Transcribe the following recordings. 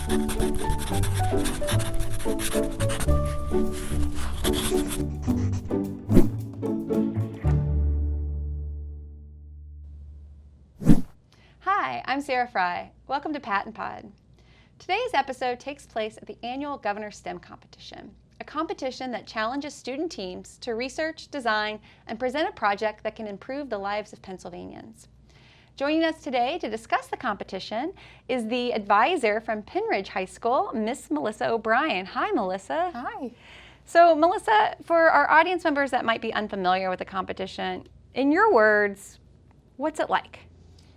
Hi, I'm Sarah Fry. Welcome to PaTTAnpod. Today's episode takes place at the annual Governor STEM competition, a competition that challenges student teams to research, design, and present a project that can improve the lives of Pennsylvanians. Joining us today to discuss the competition is the advisor from Pennridge High School, Miss Melissa O'Brien. Hi, Melissa. Hi. So, Melissa, for our audience members that might be unfamiliar with the competition, in your words, what's it like?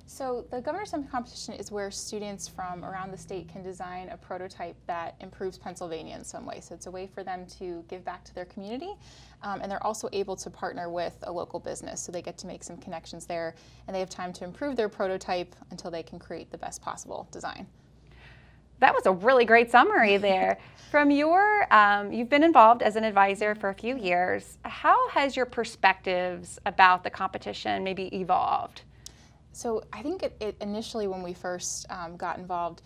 So the Governor STEM competition is where students from around the state can design a prototype that improves Pennsylvania in some way. So it's a way for them to give back to their community, and they're also able to partner with a local business, so they get to make some connections there, and they have time to improve their prototype until they can create the best possible design. That was a really great summary there. From your, you've been involved as an advisor for a few years. How has your perspectives about the competition maybe evolved? So I think it initially, when we first got involved,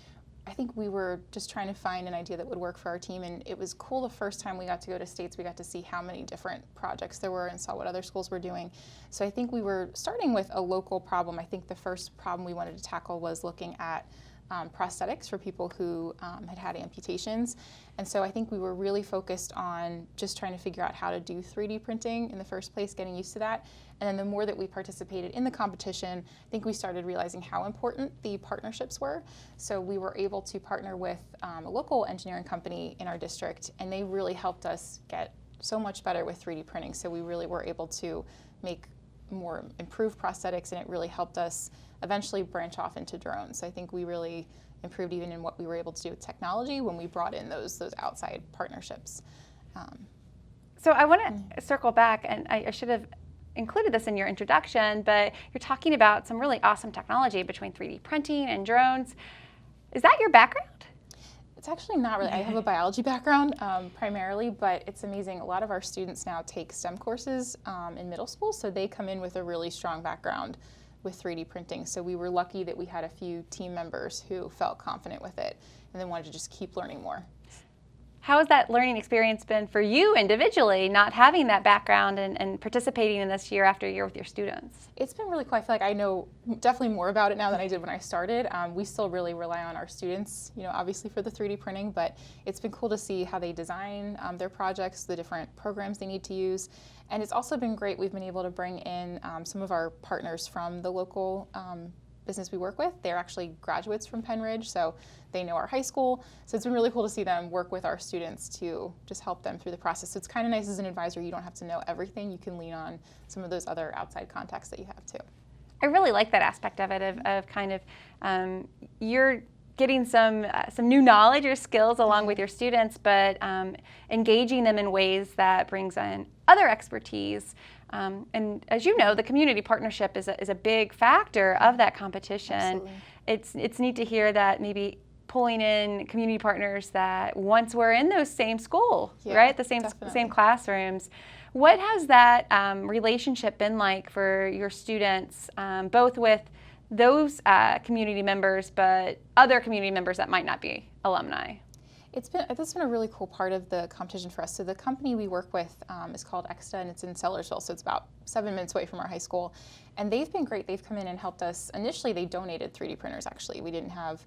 I think we were just trying to find an idea that would work for our team, and it was cool the first time we got to go to states. We got to see how many different projects there were and saw what other schools were doing. So I think we were starting with a local problem. I think the first problem we wanted to tackle was looking at prosthetics for people who had amputations. And so I think we were really focused on just trying to figure out how to do 3D printing in the first place, getting used to that. And then the more that we participated in the competition, I think we started realizing how important the partnerships were. So we were able to partner with a local engineering company in our district, and they really helped us get so much better with 3D printing. So we really were able to make more improved prosthetics, and it really helped us eventually branch off into drones. So I think we really improved even in what we were able to do with technology when we brought in those outside partnerships. So I want to circle back, and I should have included this in your introduction, but you're talking about some really awesome technology between 3D printing and drones. Is that your background? It's actually not really. I have a biology background primarily, but it's amazing. A lot of our students now take STEM courses in middle school, so they come in with a really strong background with 3D printing. So we were lucky that we had a few team members who felt confident with it and then wanted to just keep learning more. How has that learning experience been for you individually, not having that background and participating in this year after year with your students? It's been really cool. I feel like I know definitely more about it now than I did when I started. We still really rely on our students, obviously for the 3D printing, but it's been cool to see how they design their projects, the different programs they need to use. And it's also been great. We've been able to bring in some of our partners from the local business we work with. They're actually graduates from Pennridge, so they know our high school. So it's been really cool to see them work with our students to just help them through the process. So it's kind of nice as an advisor, you don't have to know everything. You can lean on some of those other outside contacts that you have too. I really like that aspect of it, of kind of you're getting some new knowledge or skills along with your students, but engaging them in ways that brings in other expertise. And as you know, the community partnership is a big factor of that competition. Absolutely. It's neat to hear that maybe pulling in community partners that once were in those same school, right? The same classrooms. What has that relationship been like for your students, both with those community members, but other community members that might not be alumni? That's been a really cool part of the competition for us. So the company we work with is called Exta, and it's in Sellersville, so it's about 7 minutes away from our high school. And they've been great. They've come in and helped us. Initially, they donated 3D printers, actually. We didn't have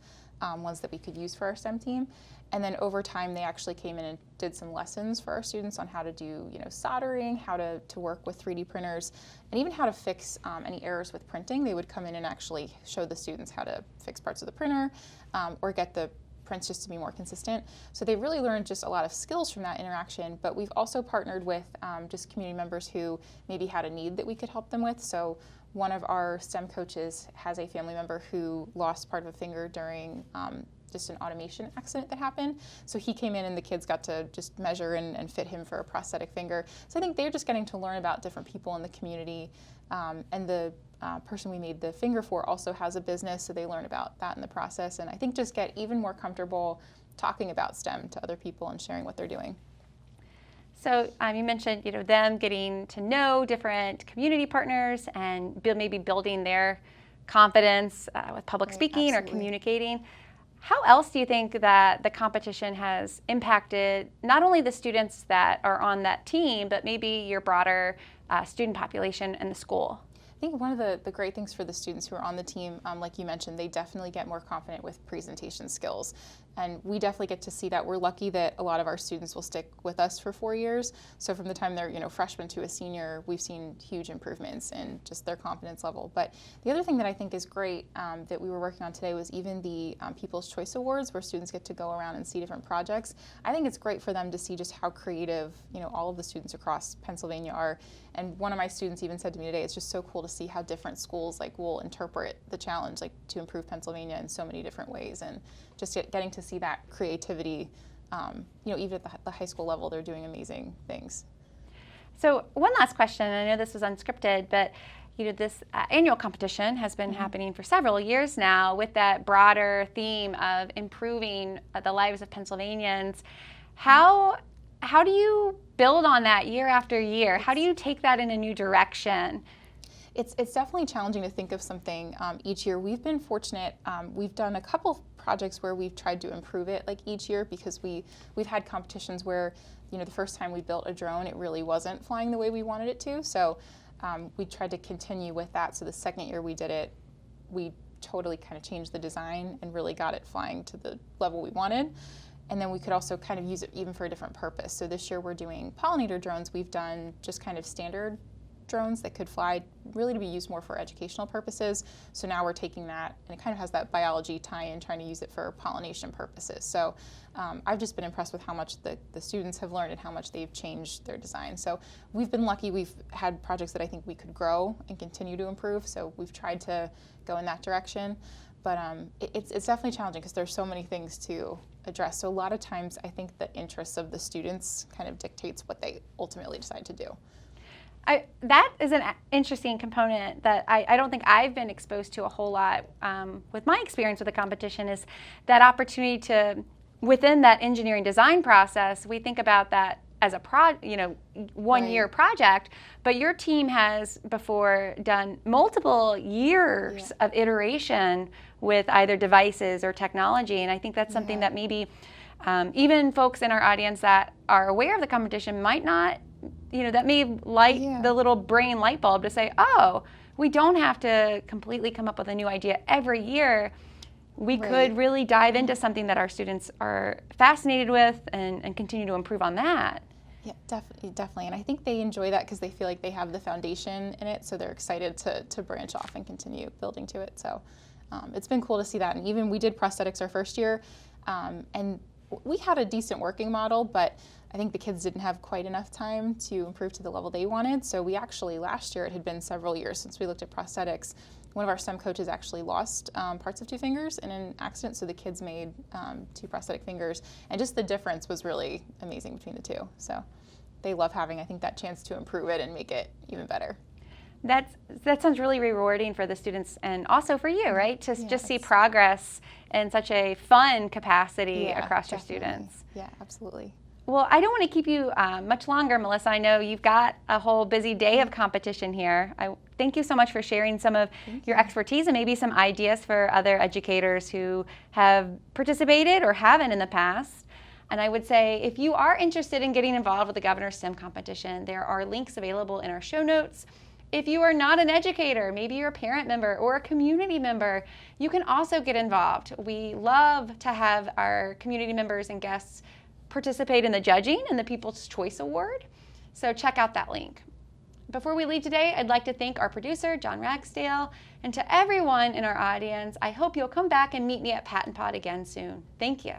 ones that we could use for our STEM team. And then over time, they actually came in and did some lessons for our students on how to do soldering, how to work with 3D printers, and even how to fix any errors with printing. They would come in and actually show the students how to fix parts of the printer or get the prints just to be more consistent. So they really learned just a lot of skills from that interaction, but we've also partnered with just community members who maybe had a need that we could help them with. So one of our STEM coaches has a family member who lost part of a finger during just an automation accident that happened. So he came in and the kids got to just measure and fit him for a prosthetic finger. So I think they're just getting to learn about different people in the community. And the person we made the finger for also has a business, so they learn about that in the process. And I think just get even more comfortable talking about STEM to other people and sharing what they're doing. So you mentioned them getting to know different community partners and maybe building their confidence with public speaking or communicating. How else do you think that the competition has impacted not only the students that are on that team, but maybe your broader student population in the school? I think one of the great things for the students who are on the team, like you mentioned, they definitely get more confident with presentation skills. And we definitely get to see that. We're lucky that a lot of our students will stick with us for 4 years. So from the time they're freshman to a senior, we've seen huge improvements in just their confidence level. But the other thing that I think is great that we were working on today was even the People's Choice Awards, where students get to go around and see different projects. I think it's great for them to see just how creative all of the students across Pennsylvania are. And one of my students even said to me today, it's just so cool to see how different schools will interpret the challenge to improve Pennsylvania in so many different ways, and just getting to see that creativity, even at the high school level, they're doing amazing things. So one last question, I know this was unscripted, but this annual competition has been happening for several years now with that broader theme of improving the lives of Pennsylvanians. How do you build on that year after year? How do you take that in a new direction? It's definitely challenging to think of something each year. We've been fortunate. We've done a couple projects where we've tried to improve it each year, because we've had competitions where the first time we built a drone, it really wasn't flying the way we wanted it to. So we tried to continue with that. So the second year we did it, we totally kind of changed the design and really got it flying to the level we wanted. And then we could also kind of use it even for a different purpose. So this year we're doing pollinator drones. We've done just kind of standard drones that could fly really to be used more for educational purposes. So now we're taking that, and it kind of has that biology tie-in, trying to use it for pollination purposes. So I've just been impressed with how much the students have learned and how much they've changed their design. So we've been lucky. We've had projects that I think we could grow and continue to improve. So we've tried to go in that direction. But it's definitely challenging because there's so many things to address. So a lot of times I think the interests of the students kind of dictates what they ultimately decide to do. That is an interesting component that I don't think I've been exposed to a whole lot with my experience with the competition, is that opportunity to, within that engineering design process, we think about that as a one-year project, but your team has before done multiple years of iteration with either devices or technology, and I think that's something that maybe even folks in our audience that are aware of the competition might not, that may light the little brain light bulb to say, oh, we don't have to completely come up with a new idea every year. We could really dive into something that our students are fascinated with and continue to improve on that. Yeah, definitely. And I think they enjoy that because they feel like they have the foundation in it, so they're excited to branch off and continue building to it. So it's been cool to see that. And even we did prosthetics our first year, and we had a decent working model, but I think the kids didn't have quite enough time to improve to the level they wanted. So we actually, last year, it had been several years since we looked at prosthetics. One of our STEM coaches actually lost parts of 2 fingers in an accident, so the kids made 2 prosthetic fingers, and just the difference was really amazing between the two. So they love having, I think, that chance to improve it and make it even better. That sounds really rewarding for the students and also for you, right? To just see progress in such a fun capacity across your students. Yeah, absolutely. Well, I don't want to keep you much longer, Melissa. I know you've got a whole busy day of competition here. I thank you so much for sharing some of your expertise and maybe some ideas for other educators who have participated or haven't in the past. And I would say if you are interested in getting involved with the Governor's STEM competition, there are links available in our show notes. If you are not an educator, maybe you're a parent member or a community member, you can also get involved. We love to have our community members and guests participate in the judging and the People's Choice Award. So check out that link. Before we leave today, I'd like to thank our producer, John Ragsdale, and to everyone in our audience. I hope you'll come back and meet me at PaTTAnpod again soon. Thank you.